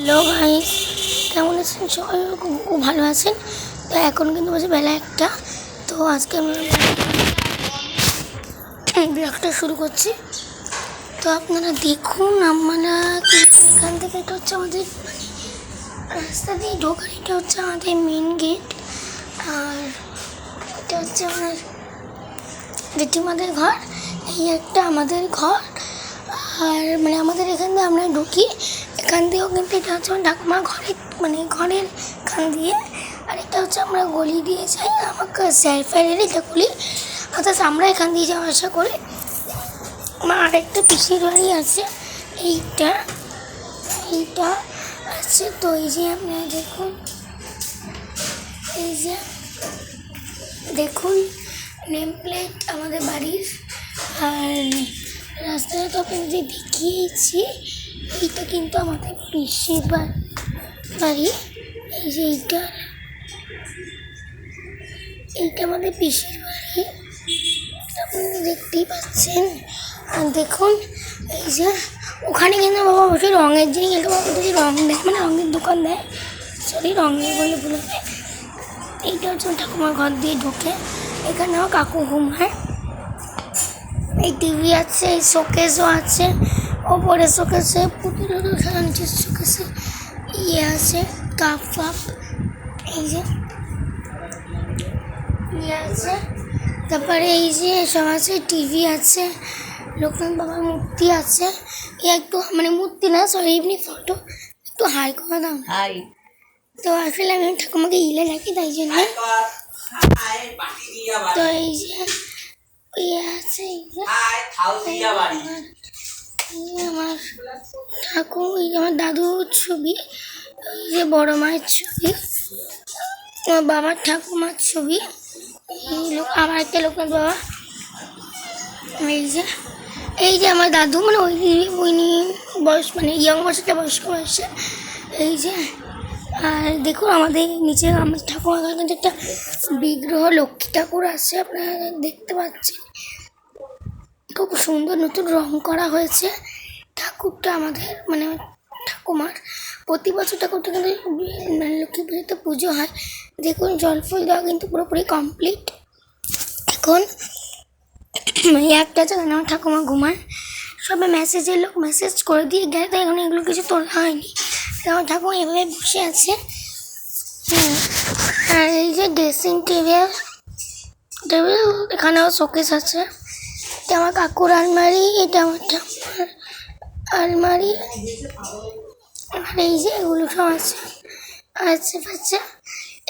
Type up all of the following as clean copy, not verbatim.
Hello guys, কেমন আছেন সবাই? খুব ভালো আছেন। তো এখন কিন্তু বাজে বেলা 1টা। তো আজকে আমরা ব্লগটা শুরু করছি। তো আপনারা দেখুন, আমরা এখান থেকে এটা হচ্ছে আমাদের রাস্তা দিয়ে ঢোকার, এটা হচ্ছে আমাদের মেন গেট। আর এটা হচ্ছে আমার জেঠিমাদের ঘর, এই একটা আমাদের ঘর। আর মানে আমাদের এখান দিয়ে আমরা ঢুকি, এখান দিয়েও কিন্তু এটা হচ্ছে আমার ঠাকুমার ঘরের ঘরের এখান দিয়ে। আর এটা হচ্ছে আমরা গলি দিয়ে যাই, আমাকে স্যারফারের এটা গলি, অর্থাৎ আমরা এখান দিয়ে যাওয়া আসা করি। আমার আরেকটা পিসির বাড়ি আছে, এইটা আছে। তো এই যে আপনারা দেখুন নেম প্লেট আমাদের বাড়ির। আর রাস্তাটা তো আপনাদের দেখিয়েছি, এইটা কিন্তু আমাদের পিসির বাড়ি। এই যে এইটা আমাদের পিসির বাড়ি, আপনারা দেখতেই পাচ্ছেন। আর দেখুন এই যে ওখানে কিন্তু বাবা বসে রঙের জিনিস, এটা বাবা যদি রঙ দেয়, মানে রঙের দোকান দেয়, সরি রঙের বলে ভুলে দেয়। এইটা হচ্ছে ঠাকুমার ঘর দিয়ে ঢোকে, এখানে আমার কাকু ঘুমায়। এই টিভি আছে, এই শোকেসও আছে, ওপরে শোকেসে পুতুলেরও খেলা, নিচের শোকেসে আছে কাপ ফাপ, এই যে আছে। তারপরে এই যে সব আছে, টিভি আছে, লোকনাথ বাবার মূর্তি আছে। একটু মানে মূর্তি না, সরি এমনি ফটো, একটু হাই করে দাও। হাই। তো আসলে আমি ঠাকুমাকে ইলে রাখি, তাই জন্য। তো এই যে আছে, এই যে আমার ঠাকুর, এই যে আমার দাদুর ছবি, এই যে বড় মায়ের ছবি, আমার বাবার ঠাকুমার ছবি, আমার একটা লোকনাথ বাবা। এই যে আমার দাদু, মানে ওই বয়স, মানে ইয়ং বয়সটা, বয়স্ক বয়সে। এই যে আর দেখুন আমাদের নিচে আমাদের ঠাকুমার কাছে একটা বিগ্রহ লক্ষ্মী ঠাকুর আছে, আপনারা দেখতে পাচ্ছেন। খুব সুন্দর নতুন রং করা হয়েছে ঠাকুরটা আমাদের, মানে ঠাকুমার। প্রতি বছর ঠাকুরটা কিন্তু মানে লক্ষ্মী পুজোতে পুজো হয়। দেখুন জল ফুল দেওয়া কিন্তু পুরোপুরি কমপ্লিট। এখন একটা জায়গায় আমার ঠাকুমা ঘুমায়, সবে মেসেজের লোক মেসেজ করে দিয়ে গেলে, তাই এখন এগুলো কিছু তোলা হয়নি। আমার ঠাকুমা এভাবে বসে আছে। আর এই যে ড্রেসিং টেবিল, এখানেও শোকেস আছে। এটা আমার কাকুর আলমারি, এটা আমার ঠাকুমার আলমারি। আর এই যে এগুলো সব আছে আচ্ছা।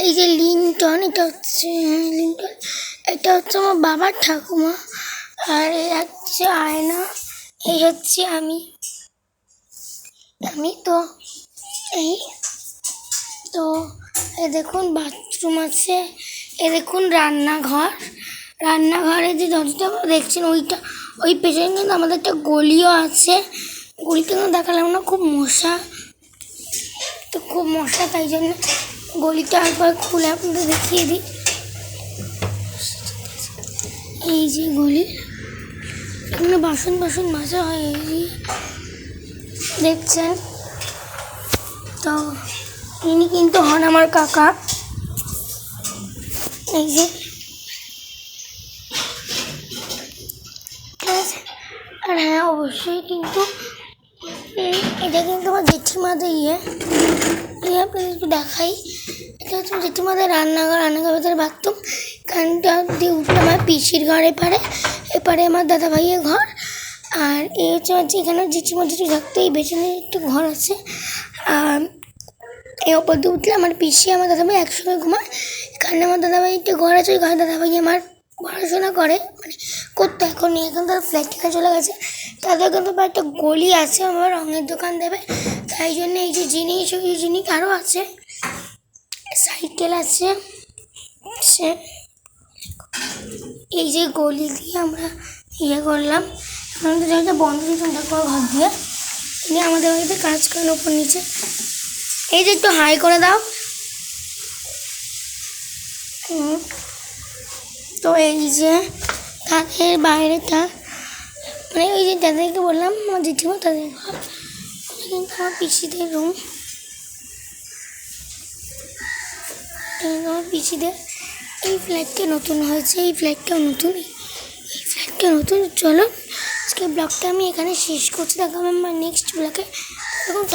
এই যে লিনটন, এটা হচ্ছে আমার বাবার ঠাকুমা। আর এই হচ্ছে আয়না, এই হচ্ছে আমি তো দেখুন বাথরুম আছে, দেখুন রান্নাঘরে যে দরজাটা দেখছেন, ওই পেছনে কিন্তু আমাদের একটা গলিও আছে। গলিতে কিন্তু দেখালাম না, খুব মশা, তাই জন্য গলিটা একবার খুলে আপনাদের দেখিয়ে দিই। এই যে গলি, এখানে বাসন মাজা হয়, এই যে দেখছেন। তো ইনি কিন্তু হন আমার কাকা। এই যে আর হ্যাঁ, অবশ্যই কিন্তু এটা কিন্তু আমার জেঠিমাদের আপনাদের একটু দেখাই। এটা হচ্ছে জেঠিমাদের রান্নাঘর ভেতরে বাথরুম। এখানটা দিয়ে উঠে আমার পিসির ঘর, এপারে আমার দাদা ভাইয়ের ঘর। আর এই হচ্ছে এখানে জেঠিমা থাকতো, এই পেছনে একটু ঘর আছে। আর এই ওপর দিয়ে উঠলে আমার পিসি আমার দাদাভাই একসঙ্গে ঘুমায়। এখানে আমার দাদাভাই একটা ঘর আছে, ওই ঘরে দাদাভাই আমার পড়াশোনা করে, মানে করতো, এখন তার ফ্ল্যাট থেকে চলে গেছে। তাদের কিন্তু একটা গলি আছে, আমার রঙের দোকান দেবে, তাই জন্য এই যে জিনিস আরও আছে, সাইকেল আছে। এই যে গলি দিয়ে আমরা করলাম, আমাদের জায়গাটা বন্ধ দিতাম ঠাকুর ঘর দিয়ে। ইনি আমাদের বাড়িতে কাজ করেন ওপর নিচে। এই যে একটু হাই করে দাও। তো এই যে তাদের বাইরেটা, মানে ওই যে তাদেরকে বললাম আমার জেঠিমা, তাদের ঘর, কিন্তু আমার পিসিদের রুম। আমার পিসিদের এই ফ্ল্যাটটা নতুন হয়েছে, এই ফ্ল্যাটটাও নতুন, এই ফ্ল্যাটটা নতুন। চলো আজকে ব্লগটা আমি এখানে শেষ করছি, দেখা আমার নেক্সট ব্লগে। এখন